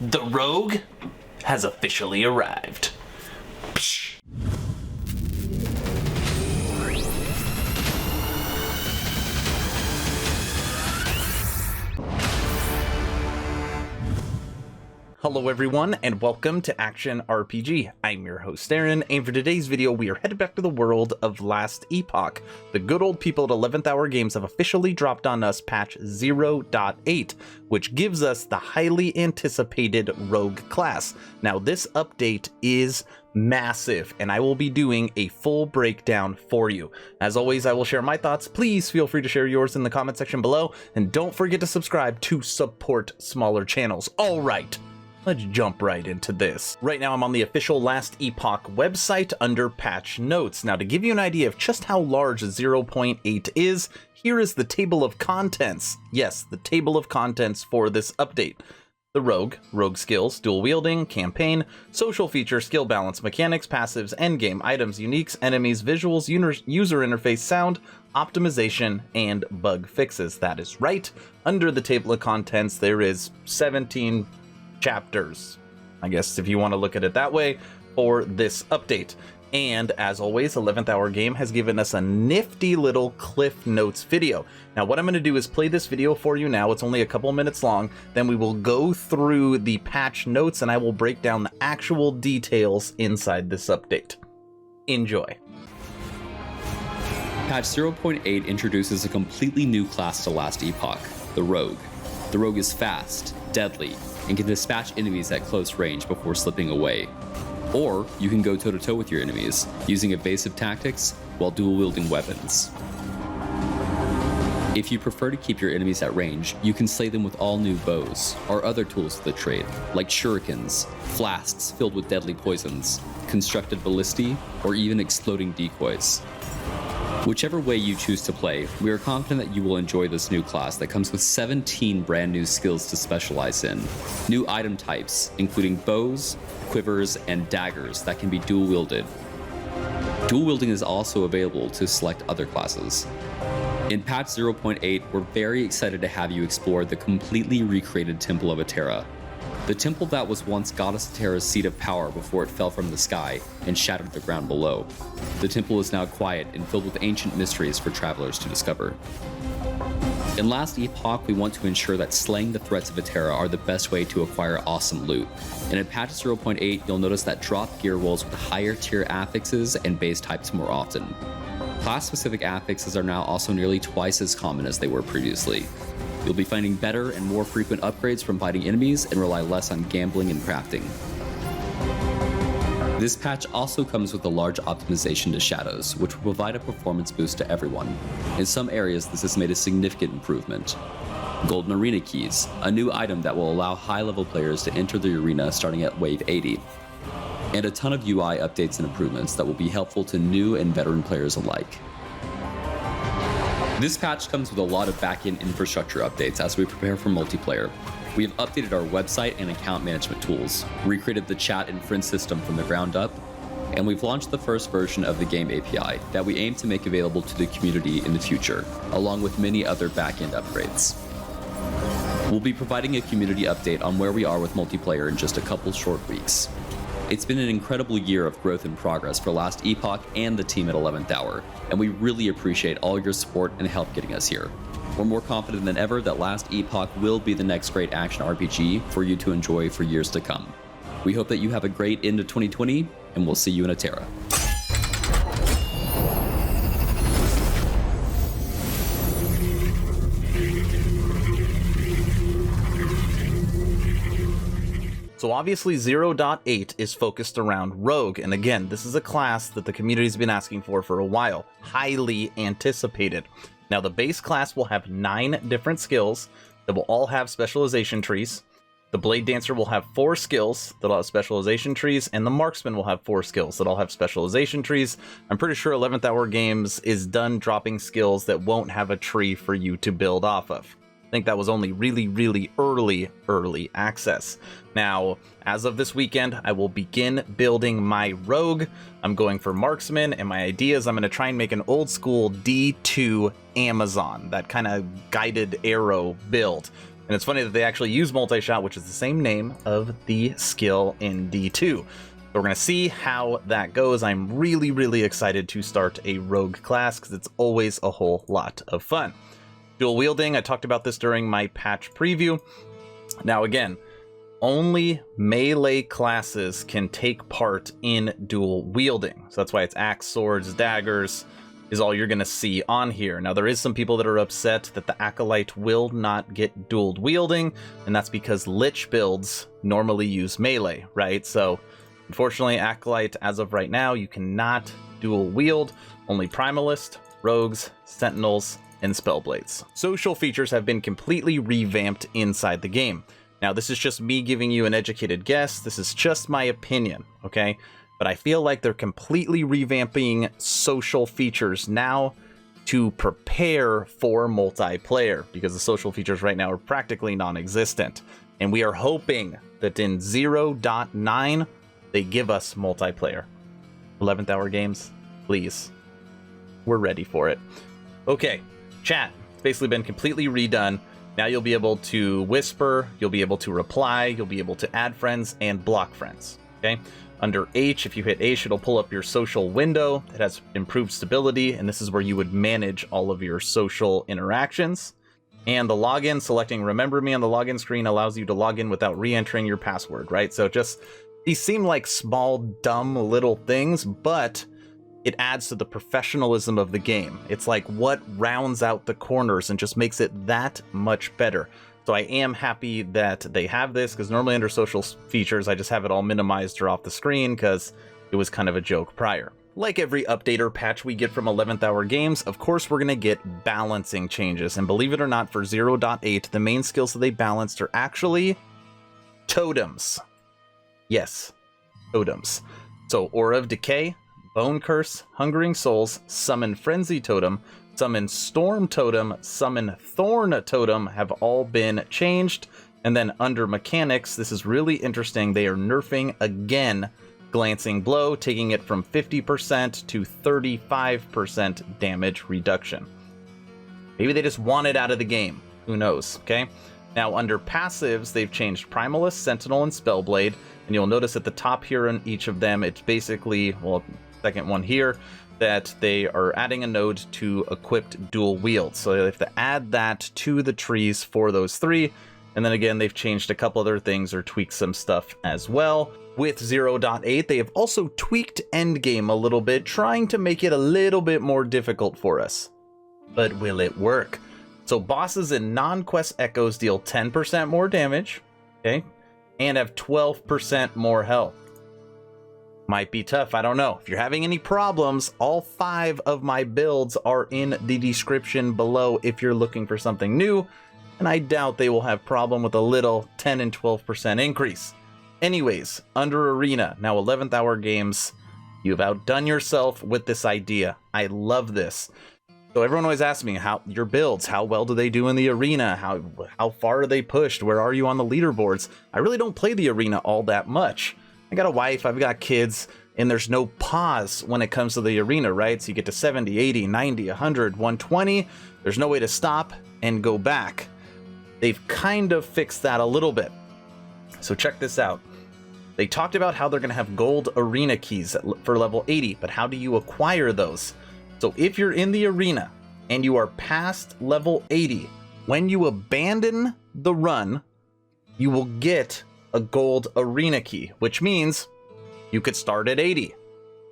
The rogue has officially arrived. Psh. Hello everyone, and welcome to Action RPG. I'm your host Aaron, and for today's video we are headed back to the world of Last Epoch. The good old people at 11th Hour Games have officially dropped on us patch 0.8, which gives us the highly anticipated rogue class. Now this update is massive, and I will be doing a full breakdown for you. As always, I will share my thoughts. Please feel free to share yours in the comment section below, and don't forget to subscribe to support smaller channels. Alright, let's jump right into this. Right now I'm on the official Last Epoch website under patch notes. Now to give you an idea of just how large 0.8 is, here is the table of contents. Yes, the table of contents for this update. The rogue, rogue skills, dual wielding, campaign, social feature, skill balance, mechanics, passives, endgame, items, uniques, enemies, visuals, user interface, sound, optimization, and bug fixes. That is right. Under the table of contents there is 17 chapters, I guess if you want to look at it that way, for this update. And as always, 11th Hour Game has given us a nifty little Cliff Notes video. Now what I'm going to do is play this video for you now. It's only a couple minutes long. Then we will go through the patch notes and I will break down the actual details inside this update. Enjoy. Patch 0.8 introduces a completely new class to Last Epoch, the Rogue. The Rogue is fast, deadly, and can dispatch enemies at close range before slipping away. Or you can go toe-to-toe with your enemies, using evasive tactics while dual-wielding weapons. If you prefer to keep your enemies at range, you can slay them with all new bows, or other tools of the trade, like shurikens, flasks filled with deadly poisons, constructed ballistae, or even exploding decoys. Whichever way you choose to play, we are confident that you will enjoy this new class that comes with 17 brand new skills to specialize in, new item types, including bows, quivers, and daggers that can be dual-wielded. Dual wielding is also available to select other classes. In patch 0.8, we're very excited to have you explore the completely recreated Temple of Atera. The temple that was once Goddess Atera's seat of power before it fell from the sky and shattered the ground below. The temple is now quiet and filled with ancient mysteries for travelers to discover. In Last Epoch, we want to ensure that slaying the threats of Atera are the best way to acquire awesome loot. And in patch 0.8, you'll notice that drop gear rolls with higher tier affixes and base types more often. Class-specific affixes are now also nearly twice as common as they were previously. You'll be finding better and more frequent upgrades from fighting enemies and rely less on gambling and crafting. This patch also comes with a large optimization to shadows, which will provide a performance boost to everyone. In some areas, this has made a significant improvement. Golden Arena Keys, a new item that will allow high-level players to enter the arena starting at wave 80. And a ton of UI updates and improvements that will be helpful to new and veteran players alike. This patch comes with a lot of back-end infrastructure updates as we prepare for multiplayer. We have updated our website and account management tools, recreated the chat and friend system from the ground up, and we've launched the first version of the game API that we aim to make available to the community in the future, along with many other back-end upgrades. We'll be providing a community update on where we are with multiplayer in just a couple short weeks. It's been an incredible year of growth and progress for Last Epoch and the team at 11th Hour, and we really appreciate all your support and help getting us here. We're more confident than ever that Last Epoch will be the next great action RPG for you to enjoy for years to come. We hope that you have a great end of 2020, and we'll see you in Atera. So obviously 0.8 is focused around Rogue, and again, this is a class that the community's been asking for a while. Highly anticipated. Now the base class will have 9 different skills that will all have specialization trees. The Blade Dancer will have 4 skills that'll have specialization trees, and the Marksman will have 4 skills that all have specialization trees. I'm pretty sure 11th Hour Games is done dropping skills that won't have a tree for you to build off of. I think that was only really early access. Now, as of this weekend, I will begin building my rogue. I'm going for marksman, and my idea is I'm going to try and make an old school D2 Amazon, that kind of guided arrow build. And it's funny that they actually use multi-shot, which is the same name of the skill in D2. So we're going to see how that goes. I'm really, really excited to start a rogue class because it's always a whole lot of fun. Dual wielding, I talked about this during my patch preview. Now again, only melee classes can take part in dual wielding. So that's why it's axe, swords, daggers is all you're going to see on here. Now there is some people that are upset that the Acolyte will not get dual wielding, and that's because Lich builds normally use melee, right? So unfortunately, Acolyte, as of right now, you cannot dual wield. Only Primalist, Rogues, Sentinels, and Spellblades. Social features have been completely revamped inside the game. Now, this is just me giving you an educated guess. This is just my opinion, okay? But I feel like they're completely revamping social features now to prepare for multiplayer, because the social features right now are practically non-existent. And we are hoping that in 0.9, they give us multiplayer. 11th hour games, please. We're ready for it. Okay, chat. It's basically been completely redone. Now you'll be able to whisper, you'll be able to reply, you'll be able to add friends and block friends, okay? Under H, if you hit H, it'll pull up your social window. It has improved stability, and this is where you would manage all of your social interactions. And the login, selecting Remember Me on the login screen allows you to log in without re-entering your password, right? So just, these seem like small, dumb little things, but it adds to the professionalism of the game. It's like what rounds out the corners and just makes it that much better. So I am happy that they have this, because normally under social features, I just have it all minimized or off the screen because it was kind of a joke prior. Like every update or patch we get from 11th hour games, of course we're going to get balancing changes. And believe it or not, for 0.8, the main skills that they balanced are actually totems. Yes, totems. So Aura of Decay, Bone Curse, Hungering Souls, Summon Frenzy Totem, Summon Storm Totem, Summon Thorn Totem have all been changed. And then under mechanics, this is really interesting. They are nerfing again Glancing Blow, taking it from 50% to 35% damage reduction. Maybe they just want it out of the game. Who knows, okay? Now under passives, they've changed Primalist, Sentinel, and Spellblade. And you'll notice at the top here on each of them, it's basically, well, second one here, that they are adding a node to equipped dual wield. So they have to add that to the trees for those three. And then again, they've changed a couple other things or tweaked some stuff as well. With 0.8, they have also tweaked endgame a little bit, trying to make it a little bit more difficult for us. But will it work? So bosses and non-quest echoes deal 10% more damage, okay, and have 12% more health. Might be tough, I don't know. If you're having any problems, all 5 of my builds are in the description below if you're looking for something new, and I doubt they will have problem with a little 10 and 12% increase. Anyways, under Arena, now 11th hour games, you've outdone yourself with this idea. I love this. So everyone always asks me, how your builds, how well do they do in the arena? How far are they pushed? Where are you on the leaderboards? I really don't play the arena all that much. I got a wife, I've got kids, and there's no pause when it comes to the arena, right? So you get to 70, 80, 90, 100, 120. There's no way to stop and go back. They've kind of fixed that a little bit. So check this out. They talked about how they're going to have gold arena keys for level 80, but how do you acquire those? So if you're in the arena and you are past level 80, when you abandon the run, you will get a gold arena key, which means you could start at 80. So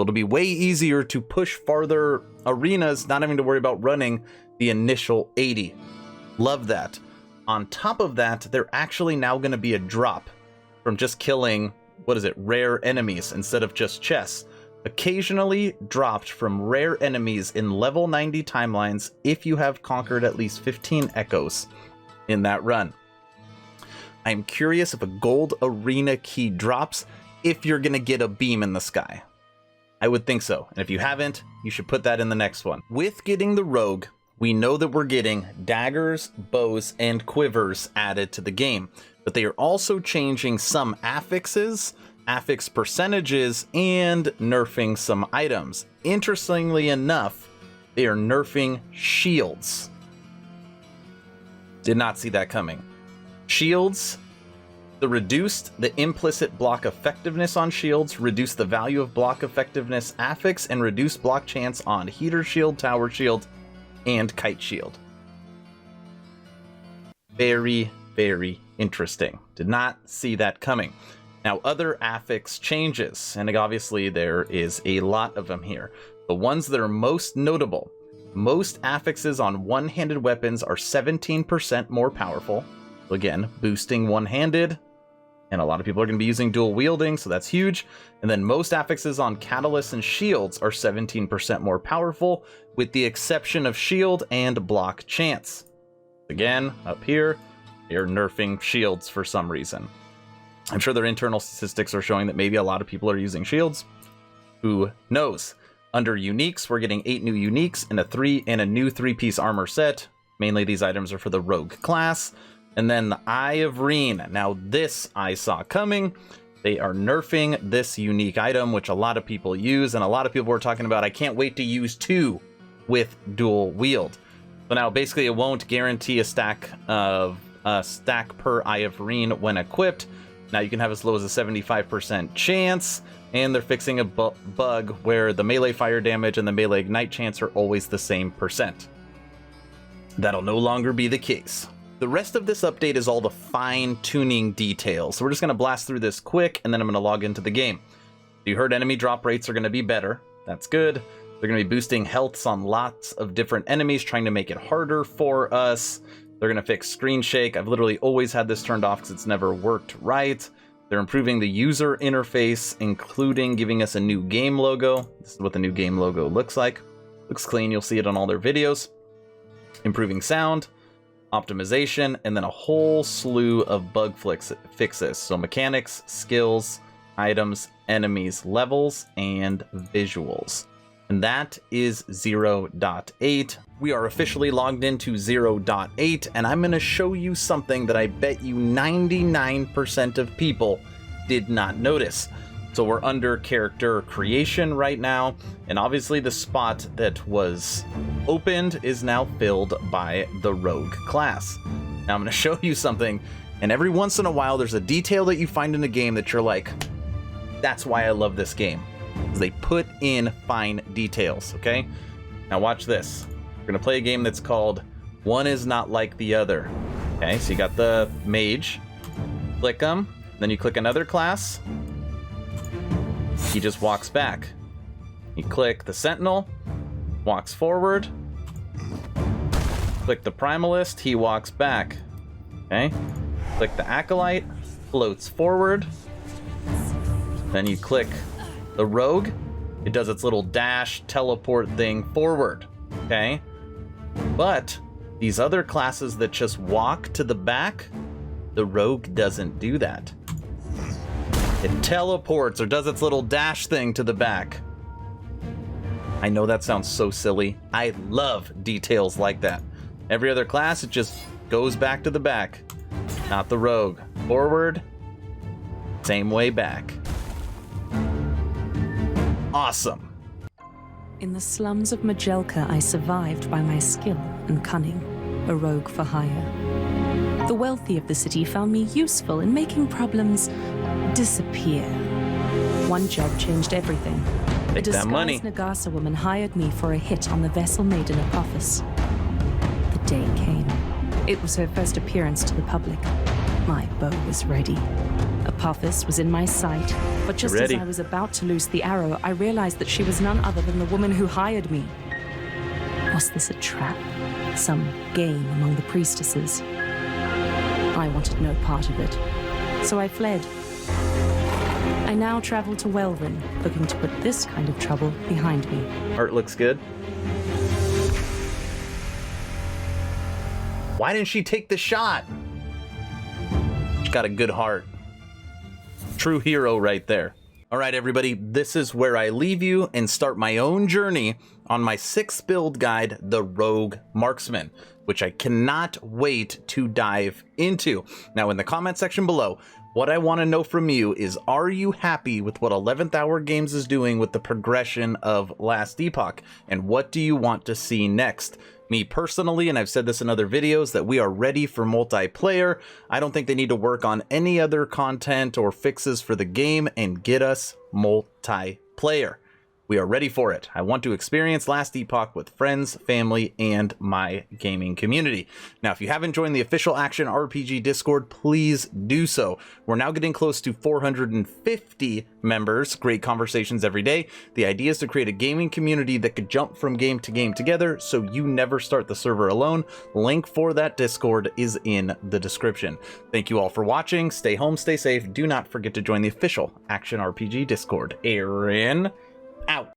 it'll be way easier to push farther arenas, not having to worry about running the initial 80. Love that. On top of that, they're actually now going to be a drop from just killing, rare enemies instead of just chests. Occasionally dropped from rare enemies in level 90 timelines if you have conquered at least 15 echoes in that run. I'm curious if a gold arena key drops if you're going to get a beam in the sky. I would think so. And if you haven't, you should put that in the next one. With getting the rogue, we know that we're getting daggers, bows, and quivers added to the game. But they are also changing some affixes, affix percentages, and nerfing some items. Interestingly enough, they are nerfing shields. Did not see that coming. Shields, the implicit block effectiveness on shields, reduce the value of block effectiveness affix, and reduce block chance on heater shield, tower shield, and kite shield. Very, very interesting. Did not see that coming. Now, other affix changes, and obviously there is a lot of them here. The ones that are most notable, most affixes on one-handed weapons are 17% more powerful. So again, boosting one-handed, and a lot of people are going to be using dual wielding, so that's huge. And then most affixes on catalysts and shields are 17% more powerful, with the exception of shield and block chance. Again, up here, they're nerfing shields for some reason. I'm sure their internal statistics are showing that maybe a lot of people are using shields. Who knows? Under uniques, we're getting 8 new uniques and a new 3-piece armor set. Mainly these items are for the rogue class. And then the Eye of Reen. Now this I saw coming. They are nerfing this unique item, which a lot of people use, and a lot of people were talking about, I can't wait to use 2 with dual wield. So now basically it won't guarantee a stack per Eye of Reen when equipped. Now you can have as low as a 75% chance, and they're fixing a bug where the melee fire damage and the melee ignite chance are always the same percent. That'll no longer be the case. The rest of this update is all the fine-tuning details, so we're just going to blast through this quick, and then I'm going to log into the game. You heard enemy drop rates are going to be better. That's good. They're going to be boosting healths on lots of different enemies, trying to make it harder for us. They're going to fix screen shake. I've literally always had this turned off because it's never worked right. They're improving the user interface, including giving us a new game logo. This is what the new game logo looks like. Looks clean. You'll see it on all their videos. Improving sound, optimization, and then a whole slew of bug fixes. So mechanics, skills, items, enemies, levels, and visuals. And that is 0.8. We are officially logged into 0.8, and I'm going to show you something that I bet you 99% of people did not notice. So we're under character creation right now, and obviously the spot that was opened is now filled by the rogue class. Now I'm going to show you something, and every once in a while there's a detail that you find in the game that you're like, that's why I love this game. Because they put in fine details, okay? Now watch this. We're going to play a game that's called One Is Not Like the Other. Okay, so you got the Mage. Click them, then you click another class. He just walks back. You click the Sentinel, walks forward. Click the Primalist, he walks back. Okay? Click the Acolyte, floats forward. Then you click the Rogue, it does its little dash teleport thing forward. Okay? But these other classes that just walk to the back, the Rogue doesn't do that. It teleports or does its little dash thing to the back. I know that sounds so silly. I love details like that. Every other class, it just goes back to the back. Not the Rogue. Forward, same way back. Awesome. In the slums of Majelka, I survived by my skill and cunning, a rogue for hire. The wealthy of the city found me useful in making problems disappear. One job changed everything. A disguised Nagasa woman hired me for a hit on the vessel maiden Apophis. The day came. It was her first appearance to the public. My bow was ready. Apophis was in my sight, but just as I was about to loose the arrow, I realized that she was none other than the woman who hired me. Was this a trap? Some game among the priestesses? I wanted no part of it, so I fled. I now travel to Welvin, looking to put this kind of trouble behind me. Art looks good. Why didn't she take the shot? She's got a good heart. True hero right there. All right, everybody, this is where I leave you and start my own journey on my 6th build guide, the Rogue Marksman, which I cannot wait to dive into. Now, in the comment section below, what I want to know from you is, are you happy with what 11th Hour Games is doing with the progression of Last Epoch? And what do you want to see next? Me personally, and I've said this in other videos, that we are ready for multiplayer. I don't think they need to work on any other content or fixes for the game and get us multiplayer. We are ready for it. I want to experience Last Epoch with friends, family, and my gaming community. Now, if you haven't joined the official Action RPG Discord, please do so. We're now getting close to 450 members. Great conversations every day. The idea is to create a gaming community that could jump from game to game together, so you never start the server alone. Link for that Discord is in the description. Thank you all for watching. Stay home, stay safe. Do not forget to join the official Action RPG Discord. Aaron out.